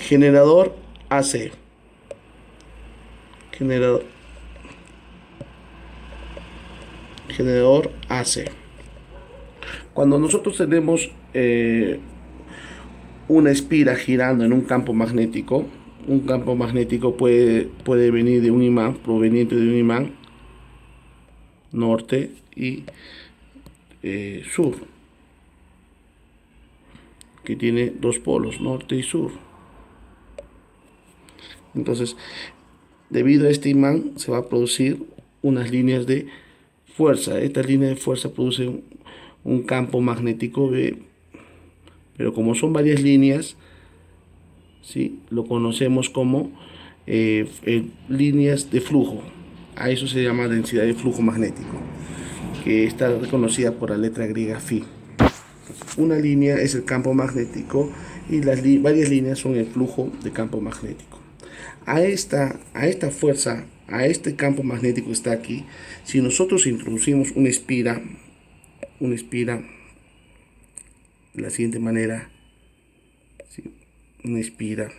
Generador AC. Generador, generador AC. Cuando nosotros tenemos una espira girando en un campo magnético puede venir de un imán, proveniente de un imán norte y sur, que tiene dos polos, norte y sur. Entonces, debido a este imán se va a producir unas líneas de fuerza. Estas líneas de fuerza producen un campo magnético B, pero como son varias líneas, ¿sí?, lo conocemos como líneas de flujo. A eso se llama densidad de flujo magnético, que está reconocida por la letra griega Φ. Una línea es el campo magnético y varias líneas son el flujo de campo magnético. A esta fuerza, a este campo magnético que está aquí, si nosotros introducimos una espira de la siguiente manera, ¿sí?, una espira,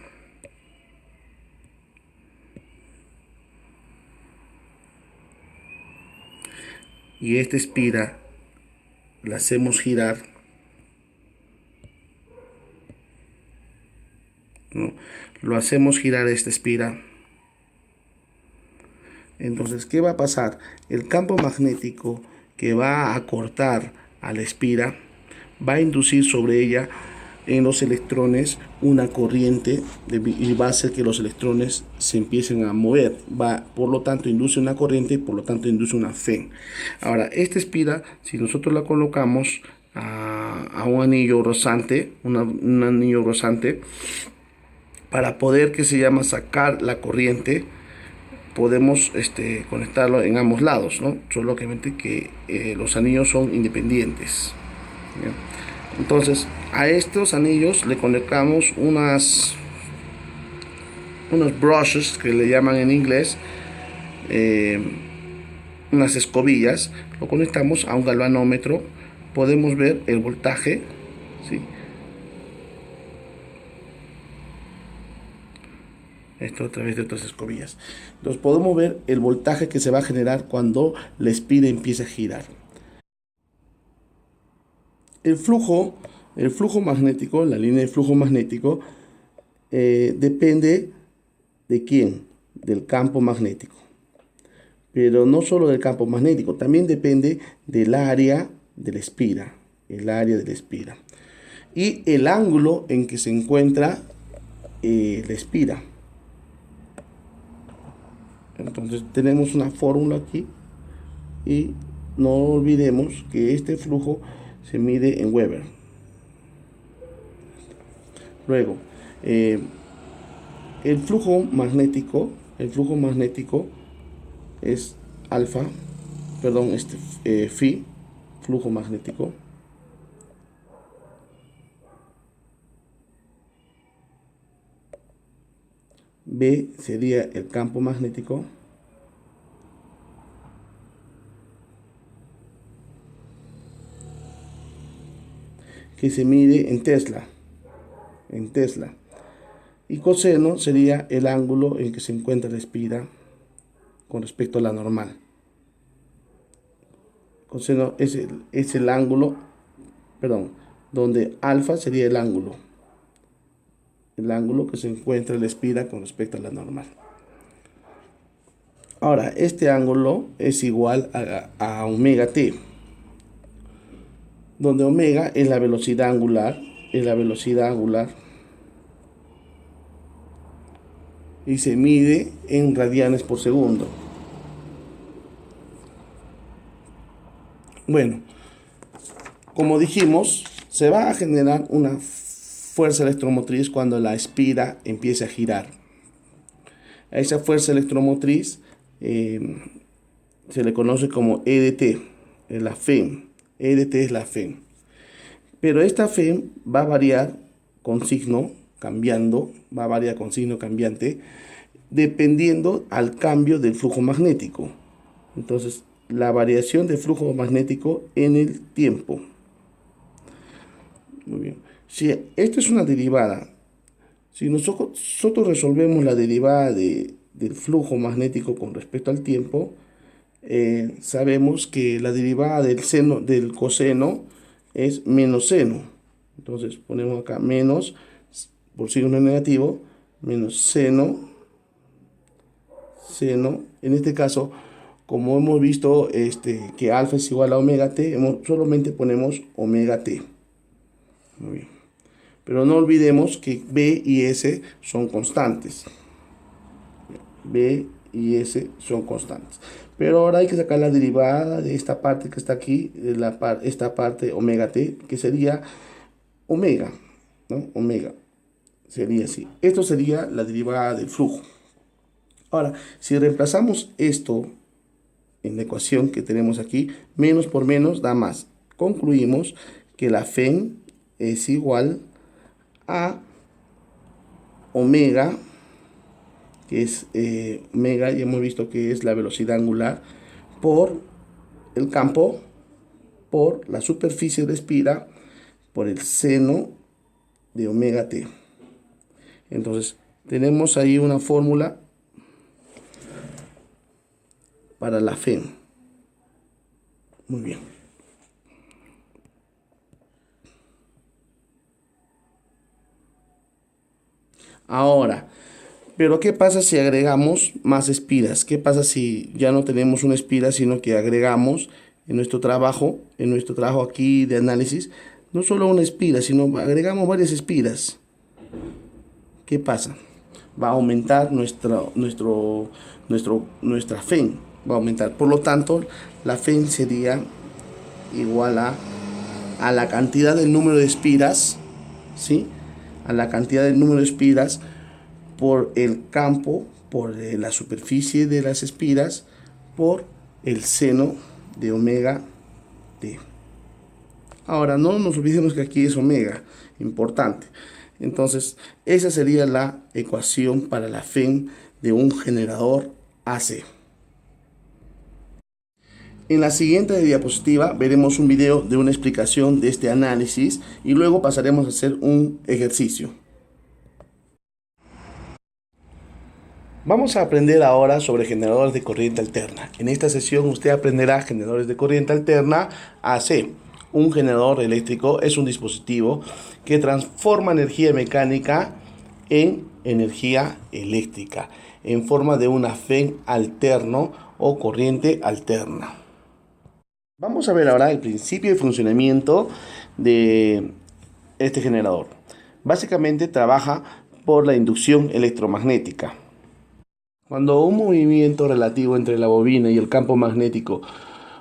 y esta espira la hacemos girar, ¿no? Lo hacemos girar esta espira. Entonces, ¿qué va a pasar? El campo magnético que va a cortar a la espira va a inducir sobre ella, en los electrones, una corriente y va a hacer que los electrones se empiecen a mover. Por lo tanto, induce una corriente y por lo tanto induce una FEM. Ahora, esta espira, si nosotros la colocamos a un anillo rozante, un anillo rozante, para poder, que se llama, sacar la corriente, podemos conectarlo en ambos lados, ¿no? Solamente que los anillos son independientes. ¿Bien? Entonces, a estos anillos le colocamos unos brushes, que le llaman en inglés, unas escobillas. Lo conectamos a un galvanómetro. Podemos ver el voltaje, ¿sí? Esto a través de otras escobillas. Entonces podemos ver el voltaje que se va a generar cuando la espira empieza a girar. El flujo magnético, la línea de flujo magnético, depende de quién, del campo magnético. Pero no solo del campo magnético, también depende del área de la espira, y el ángulo en que se encuentra la espira. Entonces tenemos una fórmula aquí y no olvidemos que este flujo se mide en Weber. Luego, el flujo magnético es alfa, perdón, Phi, flujo magnético. B sería el campo magnético. Que se mide en Tesla. Y coseno sería el ángulo en que se encuentra la espira con respecto a la normal. Coseno es el ángulo, perdón, donde alfa sería el ángulo que se encuentra la espira con respecto a la normal. Ahora, este ángulo es igual a omega t, donde omega es la velocidad angular, y se mide en radianes por segundo. Bueno, como dijimos, se va a generar una fuerza electromotriz cuando la espira empiece a girar. A esa fuerza electromotriz se le conoce como EDT, la FEM. EDT es la FEM. Pero esta FEM va a variar con signo cambiante, dependiendo al cambio del flujo magnético. Entonces, la variación del flujo magnético en el tiempo. Muy bien. Si esto es una derivada Si nosotros resolvemos la derivada del flujo magnético con respecto al tiempo, sabemos que la derivada del coseno es menos seno. Entonces ponemos acá menos, por signo negativo, menos seno. En este caso, como hemos visto que alfa es igual a omega t, solamente ponemos omega t. Muy bien. Pero no olvidemos que B y S son constantes. B y S son constantes. Pero ahora hay que sacar la derivada de esta parte que está aquí, de esta parte omega t, que sería omega, ¿no? Omega sería así. Esto sería la derivada del flujo. Ahora, si reemplazamos esto en la ecuación que tenemos aquí, menos por menos da más. Concluimos que la FEN es igual a omega, que es omega, y hemos visto que es la velocidad angular, por el campo, por la superficie de espira, por el seno de omega t. Entonces, tenemos ahí una fórmula para la FEN. Muy bien. Ahora, pero ¿qué pasa si agregamos más espiras? ¿Qué pasa si ya no tenemos una espira, sino que agregamos en nuestro trabajo aquí de análisis, no solo una espira, sino agregamos varias espiras? ¿Qué pasa? Va a aumentar nuestra FEN, va a aumentar. Por lo tanto, la FEN sería igual a la cantidad del número de espiras, ¿sí? A la cantidad del número de espiras por el campo, por la superficie de las espiras, por el seno de omega t. Ahora, no nos olvidemos que aquí es omega, importante. Entonces, esa sería la ecuación para la FEN de un generador AC. En la siguiente diapositiva veremos un video de una explicación de este análisis y luego pasaremos a hacer un ejercicio. Vamos a aprender ahora sobre generadores de corriente alterna. En esta sesión usted aprenderá generadores de corriente alterna AC. Un generador eléctrico es un dispositivo que transforma energía mecánica en energía eléctrica en forma de una FEN alterno o corriente alterna. Vamos a ver ahora el principio de funcionamiento de este generador. Básicamente trabaja por la inducción electromagnética. Cuando un movimiento relativo entre la bobina y el campo magnético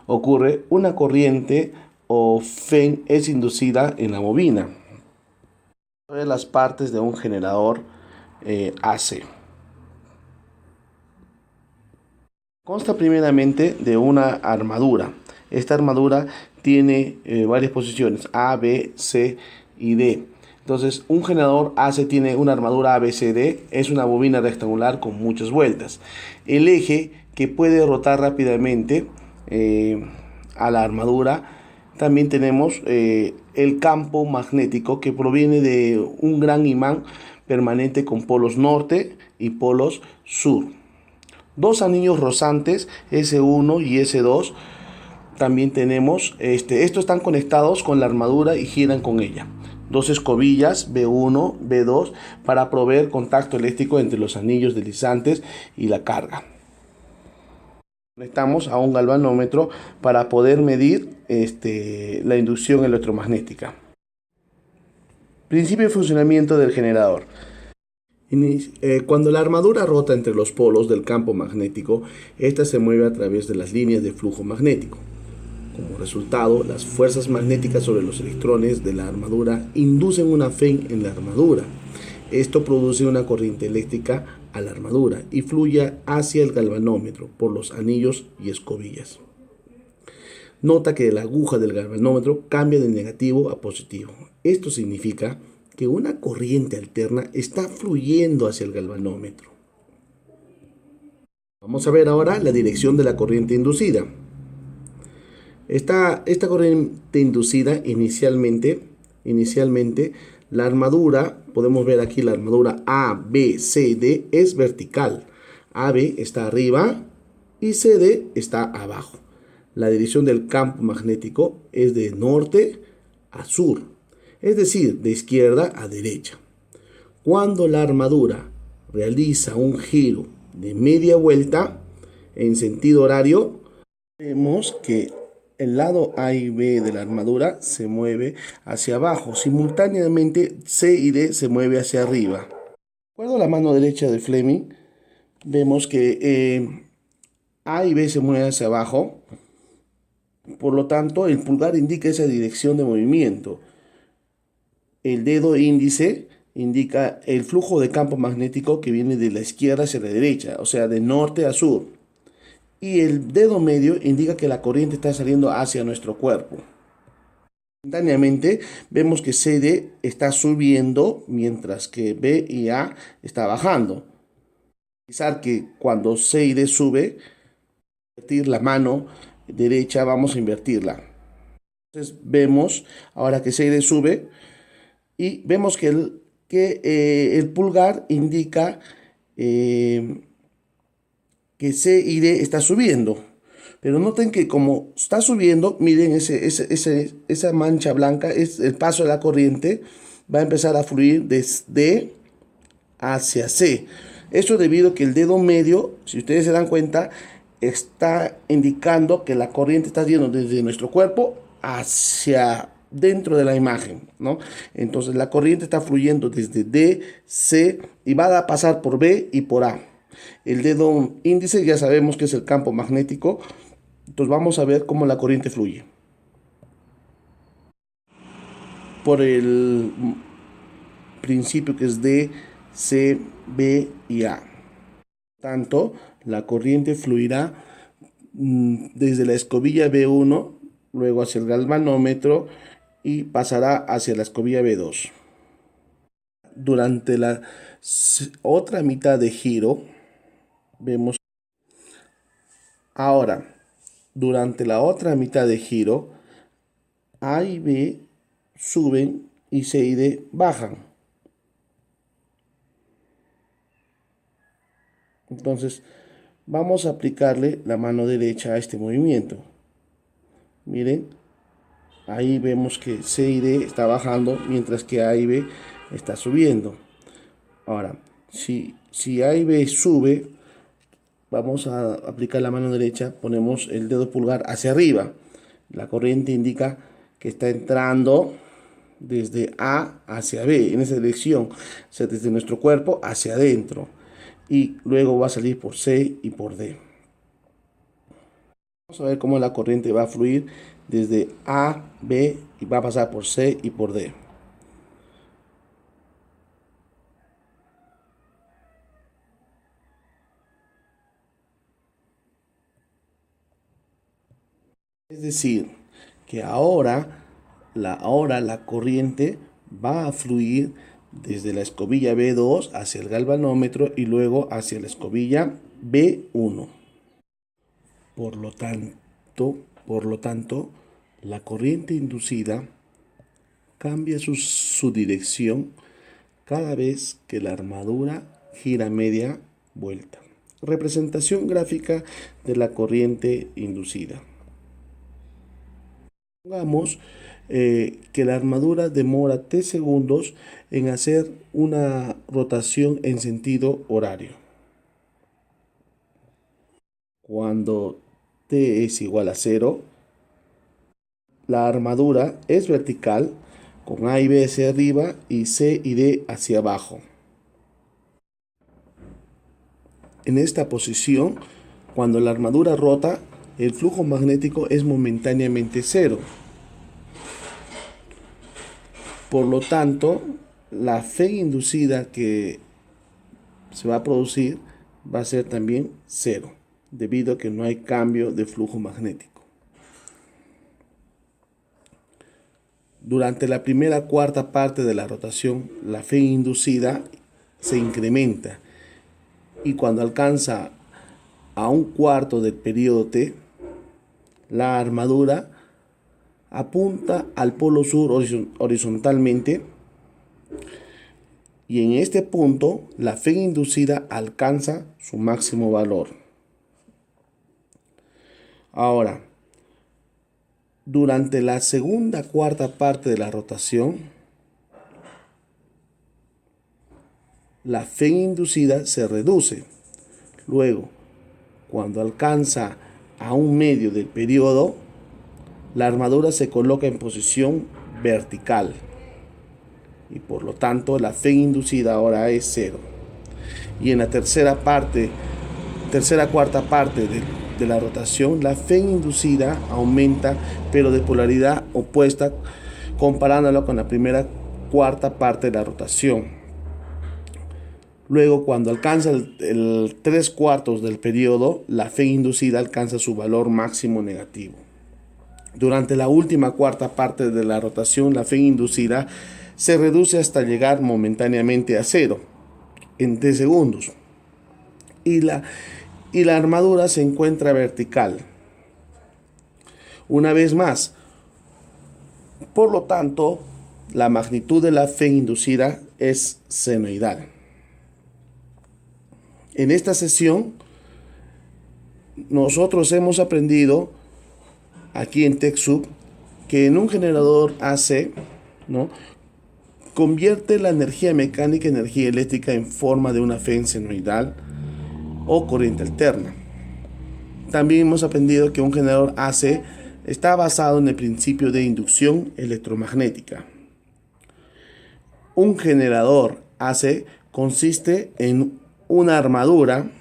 ocurre, una corriente o FEN es inducida en la bobina. De las partes de un generador AC. Consta primeramente de una armadura. Esta armadura tiene varias posiciones, A, B, C y D. Entonces, un generador AC tiene una armadura ABCD, es una bobina rectangular con muchas vueltas. El eje que puede rotar rápidamente a la armadura. También tenemos el campo magnético que proviene de un gran imán permanente con polos norte y polos sur. Dos anillos rozantes, S1 y S2. También tenemos, estos están conectados con la armadura y giran con ella. Dos escobillas B1, B2 para proveer contacto eléctrico entre los anillos deslizantes y la carga. Conectamos a un galvanómetro para poder medir la inducción electromagnética. Principio de funcionamiento del generador. Cuando la armadura rota entre los polos del campo magnético, ésta se mueve a través de las líneas de flujo magnético. Como resultado, las fuerzas magnéticas sobre los electrones de la armadura inducen una FEN en la armadura. Esto produce una corriente eléctrica a la armadura y fluye hacia el galvanómetro por los anillos y escobillas. Nota que la aguja del galvanómetro cambia de negativo a positivo. Esto significa que una corriente alterna está fluyendo hacia el galvanómetro. Vamos a ver ahora la dirección de la corriente inducida. Esta corriente inducida inicialmente La armadura, podemos ver aquí la armadura A, B, C, D es vertical. AB está arriba y CD está abajo. La dirección del campo magnético es de norte a sur, es decir, de izquierda a derecha. Cuando la armadura realiza un giro de media vuelta en sentido horario, vemos que el lado A y B de la armadura se mueve hacia abajo. Simultáneamente C y D se mueve hacia arriba. De acuerdo a la mano derecha de Fleming, vemos que A y B se mueven hacia abajo. Por lo tanto, el pulgar indica esa dirección de movimiento. El dedo índice indica el flujo de campo magnético que viene de la izquierda hacia la derecha, o sea, de norte a sur. Y el dedo medio indica que la corriente está saliendo hacia nuestro cuerpo. Simultáneamente vemos que CD está subiendo mientras que B y A está bajando. Pensar que cuando C y D sube, invertir la mano derecha, vamos a invertirla. Entonces vemos ahora que C y D sube y vemos que el pulgar indica que C y D está subiendo. Pero noten que como está subiendo, miren esa mancha blanca, es el paso de la corriente, va a empezar a fluir desde D hacia C. Esto debido a que el dedo medio, si ustedes se dan cuenta, está indicando que la corriente está yendo desde nuestro cuerpo hacia dentro de la imagen, ¿no? Entonces la corriente está fluyendo desde D, C y va a pasar por B y por A. El dedo índice ya sabemos que es el campo magnético. Entonces vamos a ver cómo la corriente fluye. Por el principio que es D, C, B y A. Por tanto, la corriente fluirá desde la escobilla B1, luego hacia el galvanómetro y pasará hacia la escobilla B2. Durante la otra mitad de giro, vemos ahora. Durante la otra mitad de giro, A y B suben y C y D bajan. Entonces, vamos a aplicarle la mano derecha a este movimiento. Miren, ahí vemos que C y D está bajando, mientras que A y B está subiendo. Ahora, si A y B sube, vamos a aplicar la mano derecha, ponemos el dedo pulgar hacia arriba. La corriente indica que está entrando desde A hacia B, en esa dirección, o sea, desde nuestro cuerpo hacia adentro. Y luego va a salir por C y por D. Vamos a ver cómo la corriente va a fluir desde A, B y va a pasar por C y por D. Es decir, que ahora la corriente va a fluir desde la escobilla B2 hacia el galvanómetro y luego hacia la escobilla B1. Por lo tanto, la corriente inducida cambia su dirección cada vez que la armadura gira media vuelta. Representación gráfica de la corriente inducida. Supongamos que la armadura demora 3 segundos en hacer una rotación en sentido horario. Cuando T es igual a 0, la armadura es vertical con A y B hacia arriba y C y D hacia abajo. En esta posición, cuando la armadura rota, el flujo magnético es momentáneamente 0. Por lo tanto, la fe inducida que se va a producir va a ser también 0, debido a que no hay cambio de flujo magnético. Durante la primera cuarta parte de la rotación, la fe inducida se incrementa y cuando alcanza a un cuarto del periodo T, la armadura apunta al polo sur horizontalmente Y en este punto, la fe inducida alcanza su máximo valor. Ahora, durante la segunda cuarta parte de la rotación, la fe inducida se reduce. Luego, cuando alcanza a un medio del periodo, la armadura se coloca en posición vertical. Y por lo tanto, la fe inducida ahora es 0. Y en la tercera cuarta parte de la rotación, la fe inducida aumenta, pero de polaridad opuesta, comparándolo con la primera cuarta parte de la rotación. Luego, cuando alcanza el 3/4 del periodo, la fe inducida alcanza su valor máximo negativo. Durante la última cuarta parte de la rotación, la fe inducida se reduce hasta llegar momentáneamente a 0 en 3 segundos. Y la armadura se encuentra vertical. Una vez más, por lo tanto, la magnitud de la fe inducida es senoidal. En esta sesión, nosotros hemos aprendido aquí en TechSoup que en un generador AC, ¿no?, convierte la energía mecánica en energía eléctrica en forma de una fe senoidal o corriente alterna. También hemos aprendido que un generador AC está basado en el principio de inducción electromagnética. Un generador AC consiste en una armadura,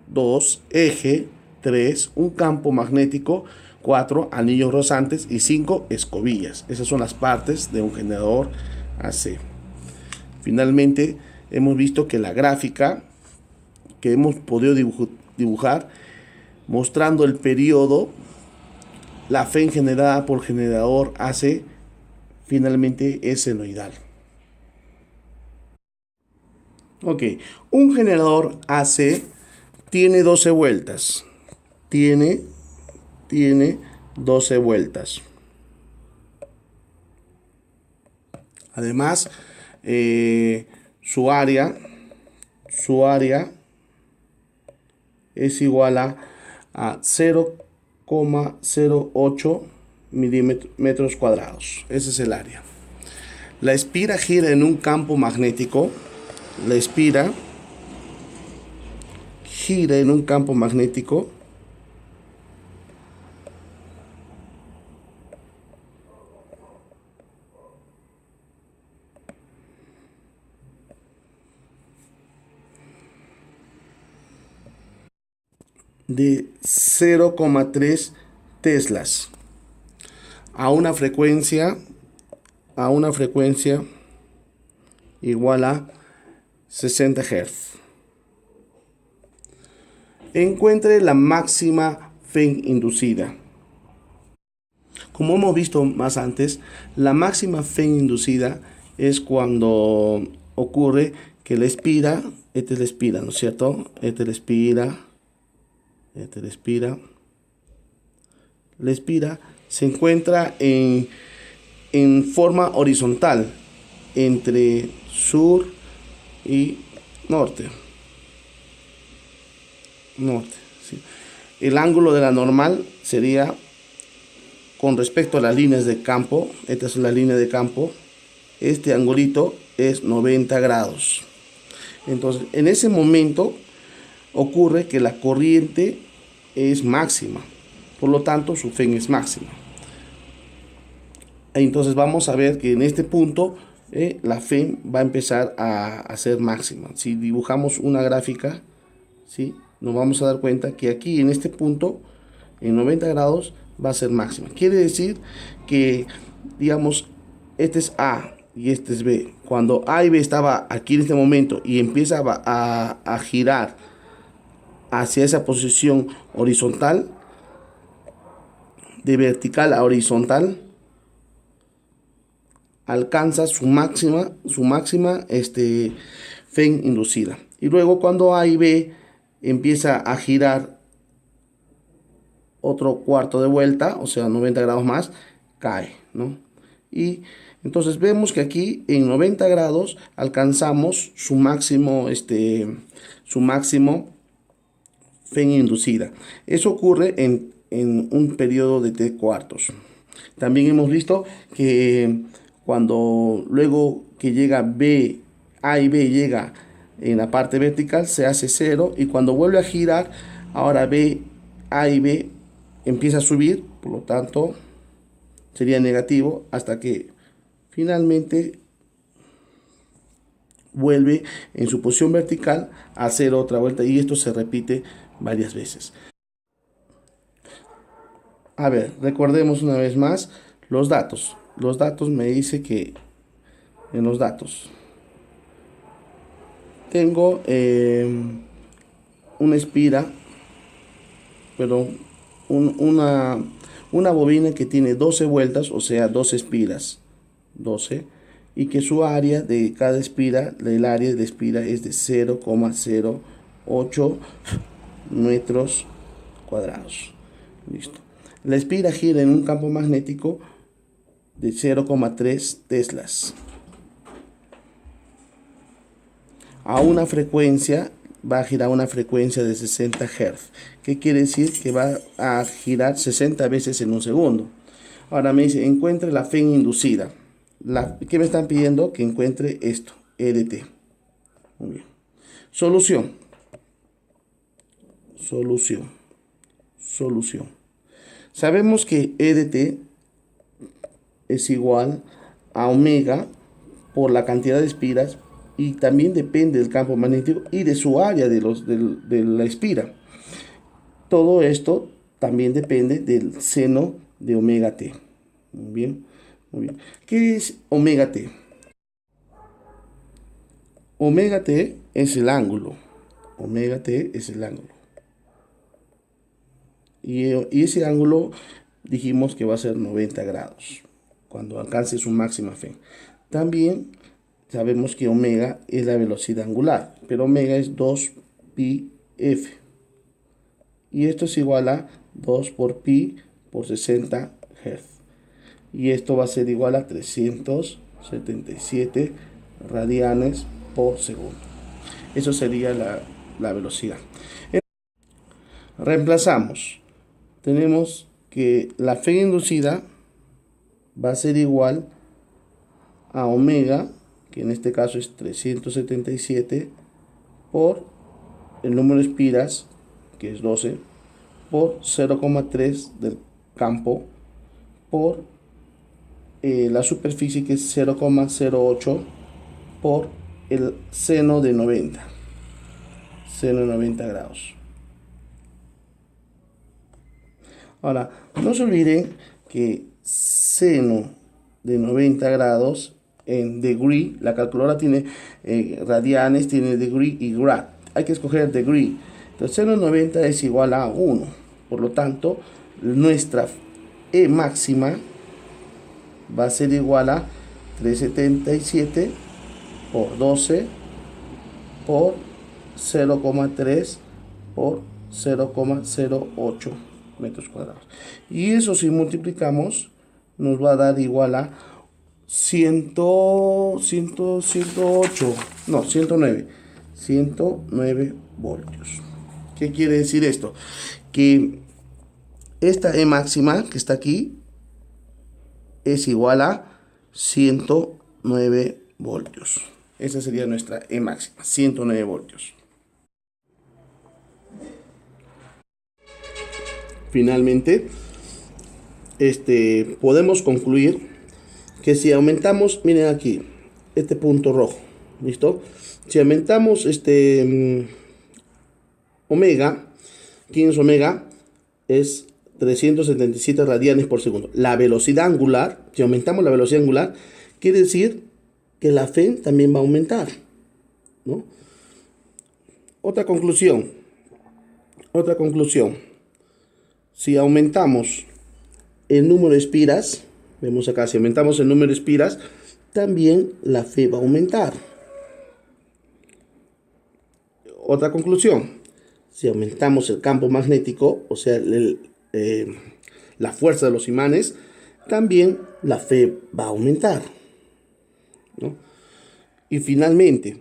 2, eje, 3, un campo magnético, 4, anillos rozantes y 5, escobillas. Esas son las partes de un generador AC. Finalmente, hemos visto que la gráfica que hemos podido dibujar mostrando el periodo, la fe generada por generador AC finalmente es senoidal. Ok, un generador AC tiene 12 vueltas. Tiene 12 vueltas. Además, su área es igual a 0,08 milímetros cuadrados. Ese es el área. La espira gira en un campo magnético. La espira gira en un campo magnético de 0,3 teslas a una frecuencia igual a 60 Hz. Encuentre la máxima fe inducida. Como hemos visto más antes, la máxima fe inducida es cuando ocurre que la espira, esta es la espira, ¿no es cierto? Esta es la espira. La espira se encuentra en forma horizontal entre sur y norte. Sí. El ángulo de la normal sería con respecto a las líneas de campo. Esta es la línea de campo. Este angulito es 90 grados. Entonces, en ese momento ocurre que la corriente es máxima. Por lo tanto, su fe es máxima. Entonces vamos a ver que en este punto la fe va a empezar a ser máxima. Si dibujamos una gráfica, ¿sí?, nos vamos a dar cuenta que aquí en este punto, en 90 grados, va a ser máxima. Quiere decir que, digamos, este es A y este es B. Cuando A y B estaba aquí en este momento y empieza a girar hacia esa posición horizontal, de vertical a horizontal, alcanza su máxima fe inducida. Y luego cuando A y B empieza a girar otro cuarto de vuelta, o sea 90 grados más, cae, ¿no? Y entonces vemos que aquí en 90 grados alcanzamos su máximo Fe inducida. Eso ocurre en un periodo de t cuartos. También hemos visto que cuando luego que llega B, A y B llega en la parte vertical, se hace cero, y cuando vuelve a girar, ahora B, A y B empieza a subir, por lo tanto sería negativo hasta que finalmente vuelve en su posición vertical a hacer otra vuelta, y esto se repite varias veces. A ver, recordemos una vez más los datos. Los datos me dice que en los datos tengo una espira, pero una bobina que tiene 12 vueltas, o sea, 12 espiras, 12, y que su área de cada espira, el área de la espira es de 0,08 metros cuadrados. Listo. La espira gira en un campo magnético de 0,3 teslas. A una frecuencia, va a girar a una frecuencia de 60 Hz. ¿Qué quiere decir? Que va a girar 60 veces en un segundo. Ahora me dice, encuentre la fe inducida. ¿Qué me están pidiendo? Que encuentre esto, EDT. Muy bien. Solución. Sabemos que EDT es igual a omega por la cantidad de espiras, y también depende del campo magnético y de su área de la espira. Todo esto también depende del seno de omega t. Muy bien, muy bien. ¿Qué es omega t? Omega t es el ángulo. Omega t es el ángulo. Y ese ángulo dijimos que va a ser 90 grados cuando alcance su máxima fe. También sabemos que omega es la velocidad angular, pero omega es 2 pi f. Y esto es igual a 2 por pi por 60 Hz. Y esto va a ser igual a 377 radianes por segundo. Eso sería la velocidad. Reemplazamos. Tenemos que la fe inducida va a ser igual a omega, que en este caso es 377, por el número de espiras, que es 12, por 0,3 del campo, por la superficie, que es 0,08, por el seno de 90 grados. Ahora, no se olviden que seno de 90 grados en degree, la calculadora tiene radianes, tiene degree y grad. Hay que escoger degree. Entonces, seno de 90 es igual a 1. Por lo tanto, nuestra E máxima va a ser igual a 377 por 12 por 0,3 por 0,08 metros cuadrados. Y eso, si multiplicamos, nos va a dar igual a 109 voltios. ¿Qué quiere decir esto? Que esta E máxima que está aquí es igual a 109 voltios. Esa sería nuestra E máxima, 109 voltios. Finalmente, podemos concluir que si aumentamos, miren aquí, este punto rojo, ¿listo? Si aumentamos omega, ¿quién es omega? Es 377 radianes por segundo. La velocidad angular, si aumentamos la velocidad angular, quiere decir que la fe también va a aumentar, ¿no? Otra conclusión. Si aumentamos el número de espiras, vemos acá, si aumentamos el número de espiras, también la fe va a aumentar. Otra conclusión, si aumentamos el campo magnético, o sea, la fuerza de los imanes, también la fe va a aumentar, ¿no? Y finalmente,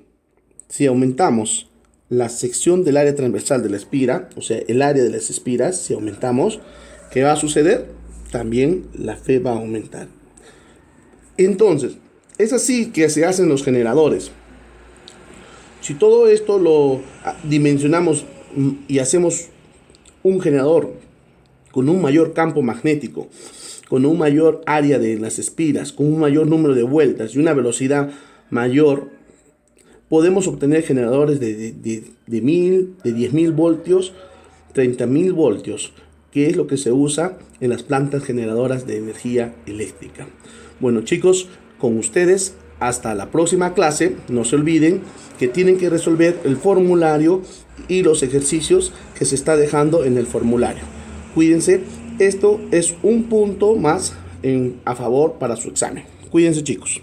si aumentamos la sección del área transversal de la espira, o sea, el área de las espiras, si aumentamos, ¿qué va a suceder? También la fe va a aumentar. Entonces, es así que se hacen los generadores. Si todo esto lo dimensionamos y hacemos un generador con un mayor campo magnético, con un mayor área de las espiras, con un mayor número de vueltas y una velocidad mayor, podemos obtener generadores de 1000, de 10.000 voltios, 30.000 voltios, que es lo que se usa en las plantas generadoras de energía eléctrica. Bueno, chicos, con ustedes hasta la próxima clase. No se olviden que tienen que resolver el formulario y los ejercicios que se está dejando en el formulario. Cuídense, esto es un punto más a favor para su examen. Cuídense, chicos.